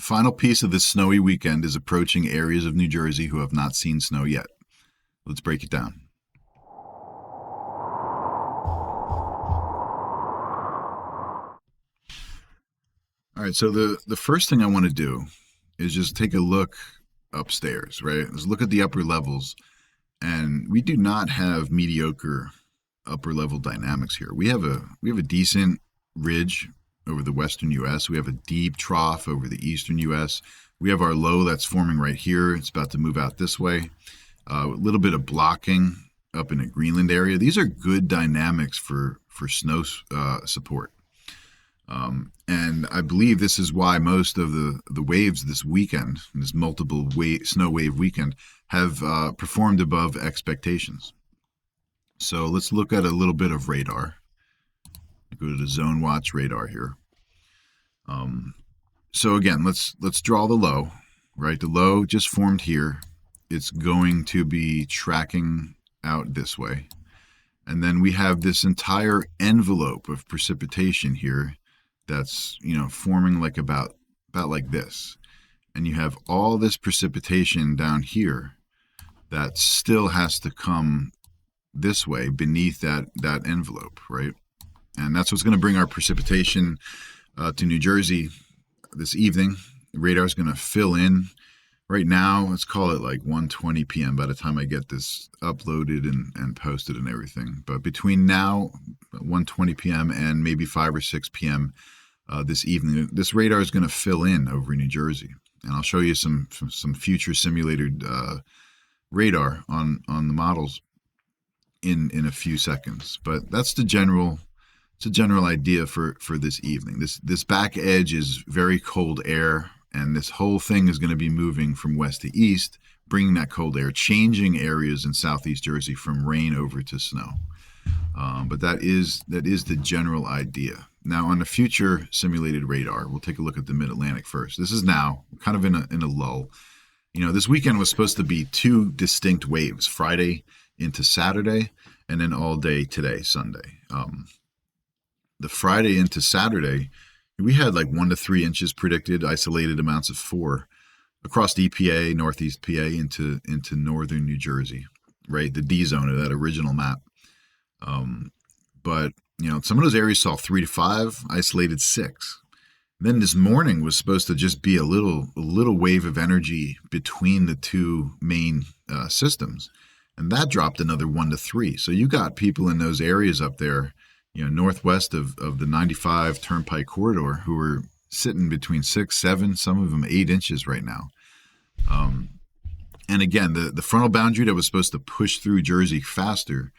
The final piece of this snowy weekend is approaching areas of New Jersey who have not seen snow yet. Let's break it down. All right, so the first thing I want to do is just take a look upstairs, right? Let's look at the upper levels. And we do not have mediocre upper level dynamics here. We have a decent ridge over the western U.S. We have a deep trough over the eastern U.S. We have our low that's forming right here. It's about to move out this way. A little bit of blocking up in the Greenland area. These are good dynamics for snow support. And I believe this is why most of the waves this weekend, this multiple snow wave weekend, have performed above expectations. So let's look at a little bit of radar. Go to the zone watch radar here. So again, let's draw the low, right? The low just formed here. It's going to be tracking out this way. And then we have this entire envelope of precipitation here that's, forming like about like this. And you have all this precipitation down here that still has to come this way beneath that envelope, right? And that's what's going to bring our precipitation to New Jersey this evening. The radar is going to fill in. Right now, let's call it like 1:20 p.m. by the time I get this uploaded and posted and everything. But between now, 1:20 p.m. and maybe 5 or 6 p.m. This evening, this radar is going to fill in over New Jersey. And I'll show you some future simulated radar on the models in a few seconds. But that's the general idea for this evening. This back edge is very cold air, and this whole thing is going to be moving from west to east, bringing that cold air, changing areas in southeast Jersey from rain over to snow. But that is the general idea. Now, on the future simulated radar, we'll take a look at the Mid-Atlantic first. This is now kind of in a lull. This weekend was supposed to be two distinct waves, Friday into Saturday, and then all day today, Sunday. The Friday into Saturday, we had like 1 to 3 inches predicted, isolated amounts of 4 across the EPA, Northeast PA into northern New Jersey, right? The D zone of that original map. But some of those areas saw 3 to 5, isolated 6. Then this morning was supposed to just be a little wave of energy between the two main systems, and that dropped another 1 to 3. So you got people in those areas up there, northwest of the 95 Turnpike corridor, who are sitting between 6, 7, some of them 8 inches right now. And again, the frontal boundary that was supposed to push through Jersey faster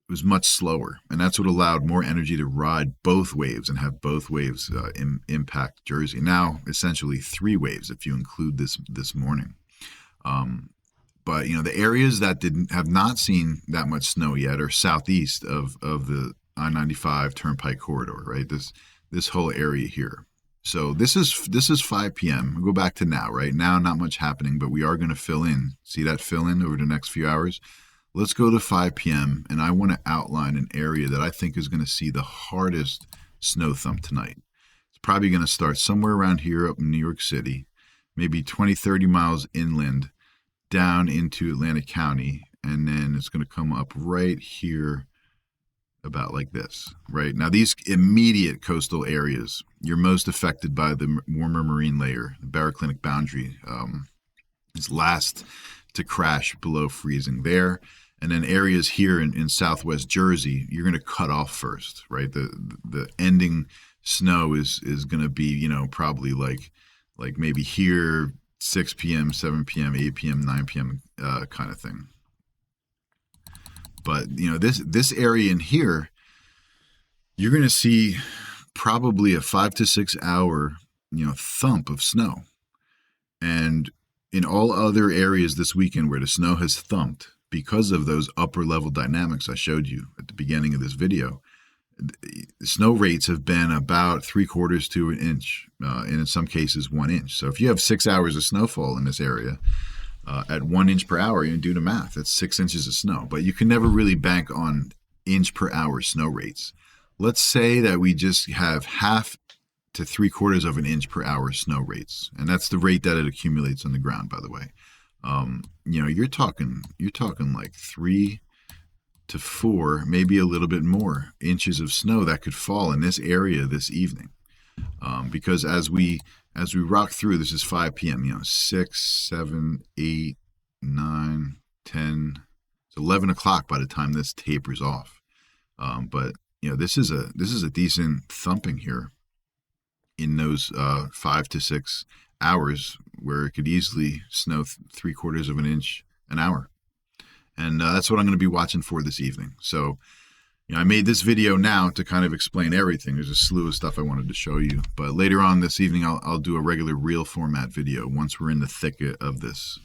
was much slower, and that's what allowed more energy to ride both waves and have both waves impact Jersey. Now, essentially 3 waves if you include this morning. But the areas that have not seen that much snow yet are southeast of the I-95 Turnpike corridor, right? This whole area here. So this is 5 p.m. We'll go back to now, right? Now, not much happening, but we are going to fill in. See that fill in over the next few hours? Let's go to 5 p.m. and I want to outline an area that I think is going to see the hardest snow thump tonight. It's probably going to start somewhere around here up in New York City, maybe 20, 30 miles inland down into Atlantic County, and then it's going to come up right here about like this, right? Now, these immediate coastal areas, you're most affected by the warmer marine layer. The baroclinic boundary is last to crash below freezing there. And then areas here in southwest Jersey, you're going to cut off first, right? The ending snow is going to be, probably like maybe here, 6 p.m., 7 p.m., 8 p.m., 9 p.m. Kind of thing. But, this area in here, you're going to see probably a 5 to 6 hour, thump of snow. And in all other areas this weekend where the snow has thumped, because of those upper level dynamics I showed you at the beginning of this video, snow rates have been about 3/4 to an inch, and in some cases 1 inch. So if you have 6 hours of snowfall in this area at 1 inch per hour, you do the math, that's 6 inches of snow. But you can never really bank on inch per hour snow rates. Let's say that we just have half to 3/4 of an inch per hour snow rates, and that's the rate that it accumulates on the ground. By the way, you're talking like 3 to 4, maybe a little bit more inches of snow that could fall in this area this evening. Because as we rock through, this is 5 p.m. 6, 7, 8, 9, 10. It's 11 o'clock by the time this tapers off. But this is a decent thumping here in those 5 to 6 hours where it could easily snow 3/4 of an inch an hour, and that's what I'm going to be watching for this evening. So I made this video now to kind of explain everything. There's a slew of stuff I wanted to show you, but later on this evening I'll do a regular reel format video once we're in the thick of this.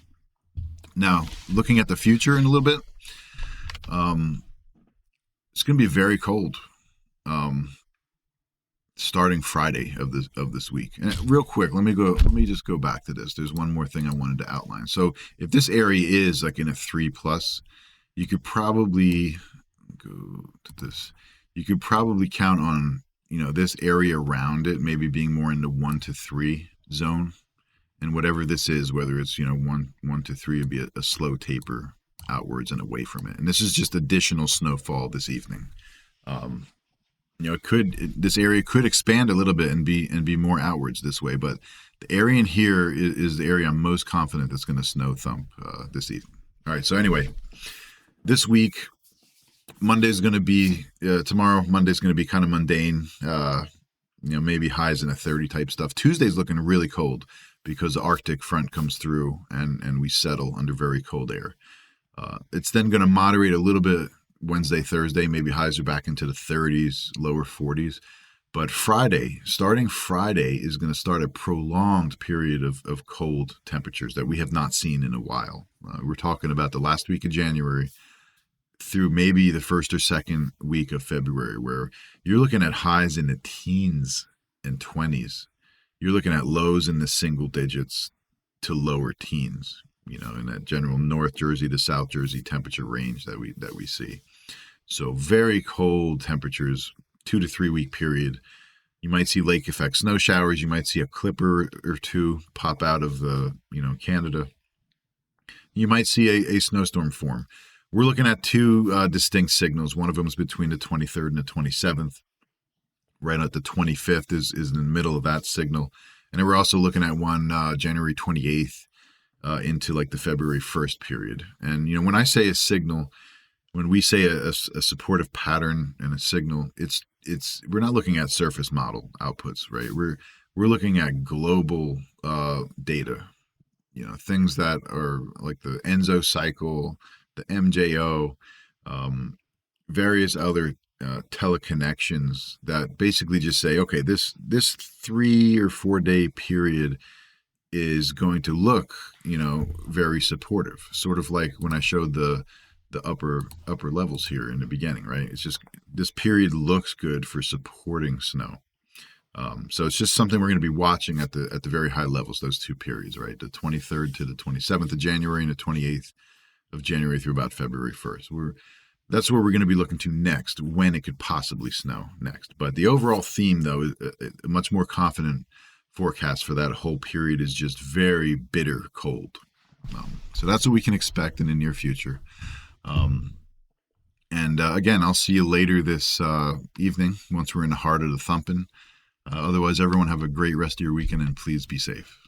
Now, looking at the future in a little bit, it's going to be very cold starting Friday of this week. And real quick, let me just go back to this. There's one more thing I wanted to outline. So if this area is like in a 3+, you could probably go to this. You could probably count on this area around it maybe being more in the 1 to 3 zone, and whatever this is, whether it's 1 to 3, would be a slow taper outwards and away from it. And this is just additional snowfall this evening. This area could expand a little bit and be more outwards this way, but the area in here is the area I'm most confident that's going to snow thump this evening. All right, so anyway, this week, Monday's going to be tomorrow. Monday's going to be kind of mundane. Maybe highs in a 30 type stuff. Tuesday's looking really cold because the Arctic front comes through and we settle under very cold air. It's then going to moderate a little bit Wednesday, Thursday. Maybe highs are back into the 30s, lower 40s. But starting Friday is going to start a prolonged period of cold temperatures that we have not seen in a while. We're talking about the last week of January through maybe the first or second week of February, where you're looking at highs in the teens and 20s. You're looking at lows in the single digits to lower teens, in that general North Jersey to South Jersey temperature range that we see. So very cold temperatures, 2 to 3 week period. You might see lake effect snow showers. You might see a clipper or two pop out of Canada. You might see a snowstorm form. We're looking at two distinct signals. One of them is between the 23rd and the 27th. Right at the 25th is in the middle of that signal. And then we're also looking at one January 28th into like the February 1st period. And, when I say a signal, when we say a supportive pattern and a signal, we're not looking at surface model outputs, right? We're looking at global data, things that are like the ENSO cycle, the MJO, various other teleconnections that basically just say, okay, this 3 or 4 day period is going to look, very supportive. Sort of like when I showed the upper levels here in the beginning, right? It's just this period looks good for supporting snow. So it's just something we're going to be watching at the very high levels, those two periods, right? The 23rd to the 27th of January and the 28th of January through about February 1st. That's where we're going to be looking to next, when it could possibly snow next. But the overall theme, though, is a much more confident forecast for that whole period is just very bitter cold. So that's what we can expect in the near future. And again, I'll see you later this evening once we're in the heart of the thumping. Otherwise, everyone have a great rest of your weekend and please be safe.